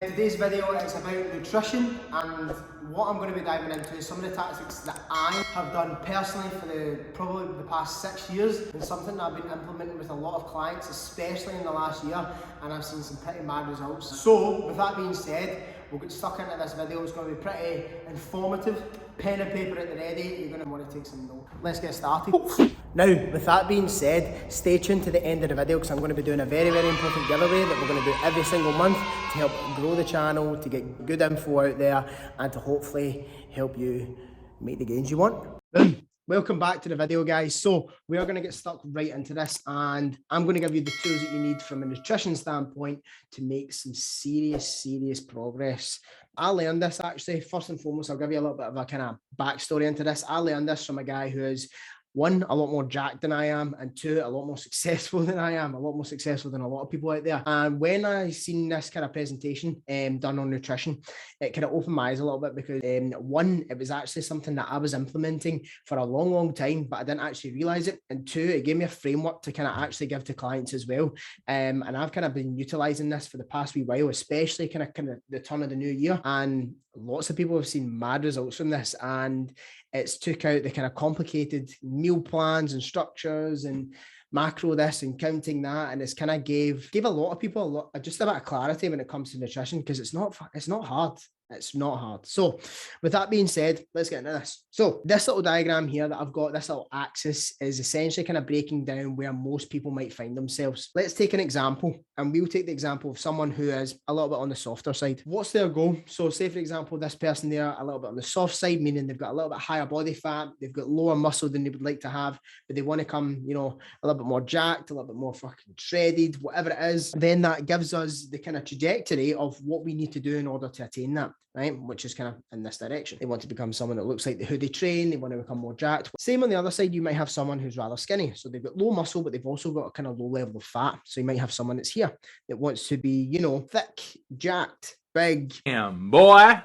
Today's video is about nutrition, and what I'm going to be diving into is some of the tactics that I have done personally for probably the past 6 years, and something that I've been implementing with a lot of clients, especially in the last year, and I've seen some pretty mad results. So with that being said, we'll get stuck into this video. It's going to be pretty informative. Pen and paper at the ready, you're going to want to take some notes. Let's get started. Now, with that being said, stay tuned to the end of the video because I'm going to be doing a very, very important giveaway that we're going to do every single month to help grow the channel, to get good info out there, and to hopefully help you make the gains you want. Boom. Welcome back to the video, guys. So we are going to get stuck right into this, and I'm going to give you the tools that you need from a nutrition standpoint to make some serious progress. I learned this actually, first and foremost, I'll give you a little bit of a kind of backstory into this. I learned this from a guy who is, one, a lot more jacked than I am, and two, a lot more successful than I am, a lot more successful than a lot of people out there. And when I seen this kind of presentation done on nutrition, it kind of opened my eyes a little bit because one, it was actually something that I was implementing for a long time, but I didn't actually realize it. And two, it gave me a framework to kind of actually give to clients as well. And I've kind of been utilizing this for the past wee while, especially kind of the turn of the new year. And lots of people have seen mad results from this, and it's took out the kind of complicated meal plans and structures and macro this and counting that, and it's kind of gave a lot of people just a bit of clarity when it comes to nutrition, because it's not hard. It's not hard. So with that being said, let's get into this. So this little diagram here that I've got, this little axis, is essentially kind of breaking down where most people might find themselves. Let's take an example, and we'll take the example of someone who is a little bit on the softer side. What's their goal? So say, for example, this person there, a little bit on the soft side, meaning they've got a little bit higher body fat, they've got lower muscle than they would like to have, but they want to come, a little bit more jacked, a little bit more fucking shredded, whatever it is. Then that gives us the kind of trajectory of what we need to do in order to attain that. Right, which is kind of in this direction. They want to become someone that looks like who they train. They want to become more jacked. Same on the other side, you might have someone who's rather skinny. So they've got low muscle, but they've also got a kind of low level of fat. So you might have someone that's here that wants to be, thick, jacked, big. Damn, boy,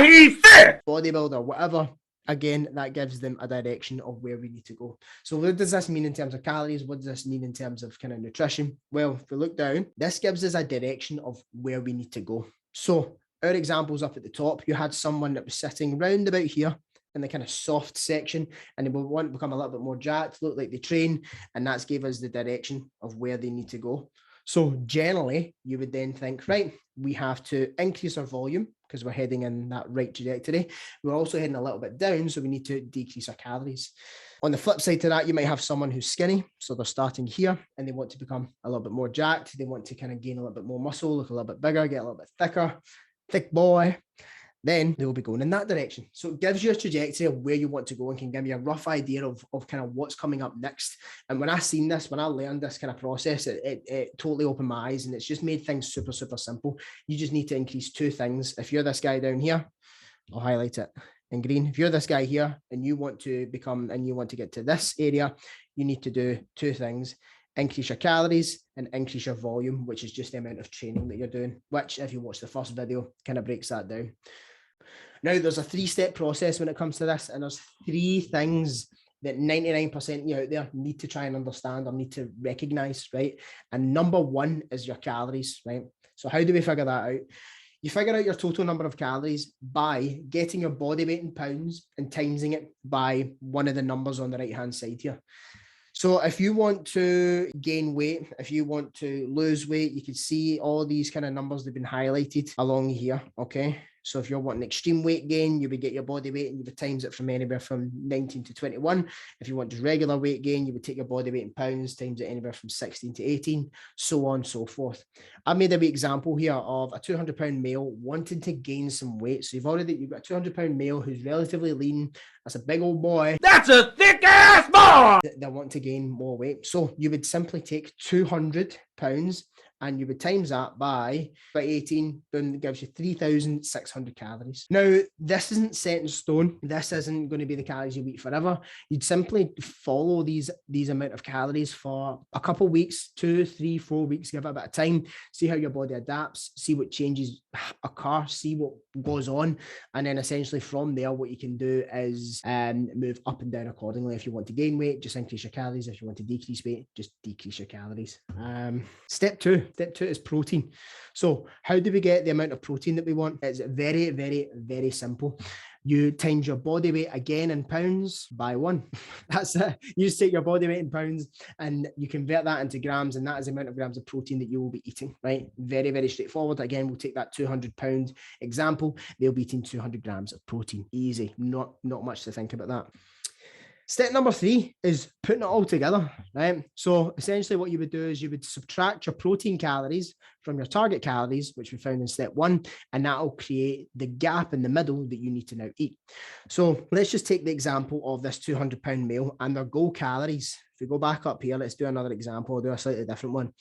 he's thick. Bodybuilder, whatever. Again, that gives them a direction of where we need to go. So what does this mean in terms of calories? What does this mean in terms of kind of nutrition? Well, if we look down, this gives us a direction of where we need to go. So our examples up at the top, you had someone that was sitting round about here in the kind of soft section, and they will want to become a little bit more jacked, look like they train, and that's gave us the direction of where they need to go. So generally, you would then think, right, we have to increase our volume because we're heading in that right trajectory. We're also heading a little bit down, so we need to decrease our calories. On the flip side to that, you might have someone who's skinny, so they're starting here and they want to become a little bit more jacked. They want to kind of gain a little bit more muscle, look a little bit bigger, get a little bit thicker, thick boy. Then they will be going in that direction. So it gives you a trajectory of where you want to go and can give you a rough idea of kind of what's coming up next. And when I seen this, when I learned this kind of process, it totally opened my eyes, and it's just made things super simple. You just need to increase two things. If you're this guy down here, I'll highlight it in green. If you're this guy here and you want to get to this area, you need to do two things: increase your calories and increase your volume, which is just the amount of training that you're doing, which, if you watch the first video, kind of breaks that down. Now, there's a 3-step process when it comes to this, and there's 3 things that 99% of you out there need to try and understand or need to recognize, right? And number 1 is your calories, right? So how do we figure that out? You figure out your total number of calories by getting your body weight in pounds and timesing it by one of the numbers on the right-hand side here. So if you want to gain weight, if you want to lose weight, you can see all these kind of numbers, they've been highlighted along here, okay? So if you're wanting extreme weight gain, you would get your body weight and you would times it from anywhere from 19 to 21. If you want just regular weight gain, you would take your body weight in pounds, times it anywhere from 16 to 18, so on and so forth. I've made a wee example here of a 200-pound male wanting to gain some weight. So you've got a 200-pound male who's relatively lean. That's a big old boy. That's a thick ass boy. They want to gain more weight. So you would simply take 200 pounds and you would times that by 18, boom, that gives you 3,600 calories. Now, this isn't set in stone. This isn't going to be the calories you eat forever. You'd simply follow these amount of calories for a couple of weeks, 2, 3, 4 weeks, give it a bit of time, see how your body adapts, see what changes occur, see what goes on. And then essentially from there, what you can do is move up and down accordingly. If you want to gain weight, just increase your calories. If you want to decrease weight, just decrease your calories. Step 2. Step 2 is protein. So how do we get the amount of protein that we want? It's very, very, very simple. You times your body weight again in pounds by 1. That's it. You just take your body weight in pounds and you convert that into grams, and that is the amount of grams of protein that you will be eating, right? Very, very straightforward. Again, we'll take that 200-pound example. They'll be eating 200 grams of protein. Easy. Not much to think about that. Step number 3 is putting it all together, right? So essentially what you would do is you would subtract your protein calories from your target calories, which we found in step 1, and that'll create the gap in the middle that you need to now eat. So let's just take the example of this 200-pound meal and their goal calories. If we go back up here, let's do another example. I'll do a slightly different one.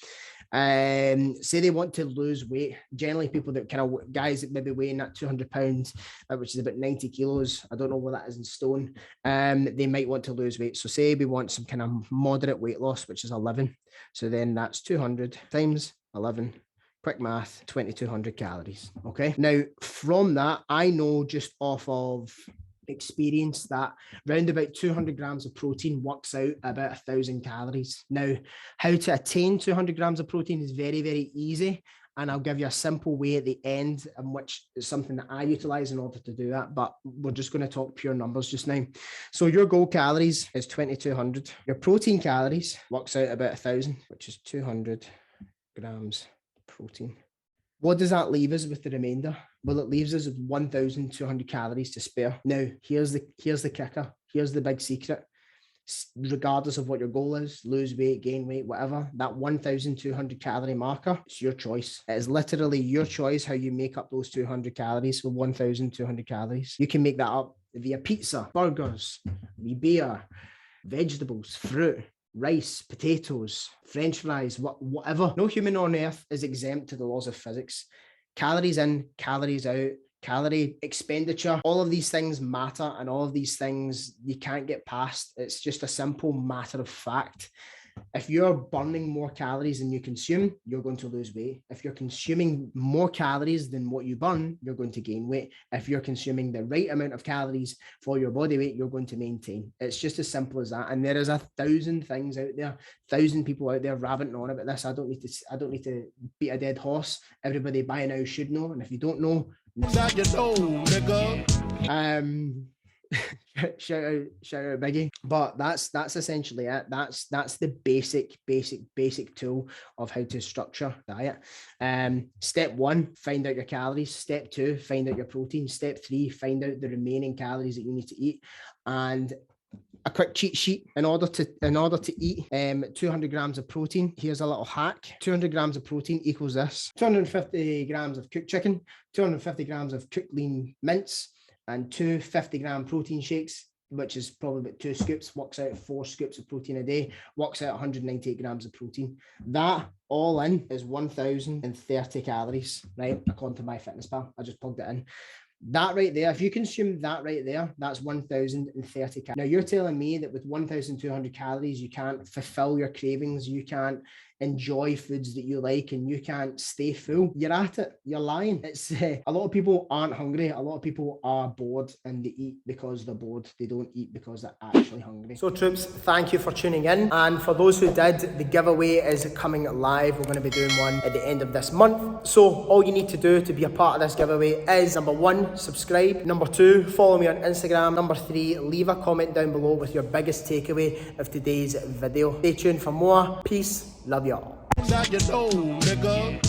Say they want to lose weight. Generally, people that guys that maybe weighing that 200 pounds, which is about 90 kilos. I don't know what that is in stone. They might want to lose weight. So say we want some kind of moderate weight loss, which is 11. So then that's 200 times 11. Quick math, 2,200 calories. Okay. Now from that, I know just off of experience that round about 200 grams of protein works out about 1,000 calories. Now, how to attain 200 grams of protein is very, very easy. And I'll give you a simple way at the end, which is something that I utilize in order to do that. But we're just going to talk pure numbers just now. So your goal calories is 2,200. Your protein calories works out about 1,000, which is 200 grams protein. What does that leave us with the remainder? Well, it leaves us with 1,200 calories to spare. Now, here's the kicker. Here's the big secret. Regardless of what your goal is, lose weight, gain weight, whatever, that 1,200 calorie marker, it's your choice. It is literally your choice how you make up those 200 calories for 1,200 calories. You can make that up via pizza, burgers, beer, vegetables, fruit, rice, potatoes, French fries, whatever. No human on earth is exempt to the laws of physics. Calories in, calories out, calorie expenditure, all of these things matter, and all of these things you can't get past. It's just a simple matter of fact. If you're burning more calories than you consume, you're going to lose weight. If you're consuming more calories than what you burn, you're going to gain weight. If you're consuming the right amount of calories for your body weight, you're going to maintain. It's just as simple as that. And there is 1,000 things out there, 1,000 people out there rabbiting on about this. I don't need to beat a dead horse. Everybody by now should know. And if you don't know, Shout your soul, nigga. shout out Biggie. But that's essentially it. That's the basic tool of how to structure diet. Step 1, find out your calories. Step 2, find out your protein. Step 3, find out the remaining calories that you need to eat. And a quick cheat sheet in order to eat 200 grams of protein. Here's a little hack. 200 grams of protein equals this: 250 grams of cooked chicken, 250 grams of cooked lean mince, and 2 50-gram protein shakes, which is probably about 2 scoops, works out 4 scoops of protein a day, works out 198 grams of protein. That all in is 1,030 calories, right? According to MyFitnessPal. I just plugged it in. That right there, if you consume that right there, that's 1,030 calories. Now you're telling me that with 1,200 calories, you can't fulfill your cravings, you can't enjoy foods that you like, and you can't stay full. You're at it. You're lying. It's a lot of people aren't hungry. A lot of people are bored, and they eat because they're bored. They don't eat because they're actually hungry. So troops, thank you for tuning in. And for those who did, the giveaway is coming live. We're going to be doing one at the end of this month. So all you need to do to be a part of this giveaway is number 1, subscribe. Number 2, follow me on Instagram. Number 3, leave a comment down below with your biggest takeaway of today's video. Stay tuned for more. Peace. Love y'all. Shout your soul, nigga.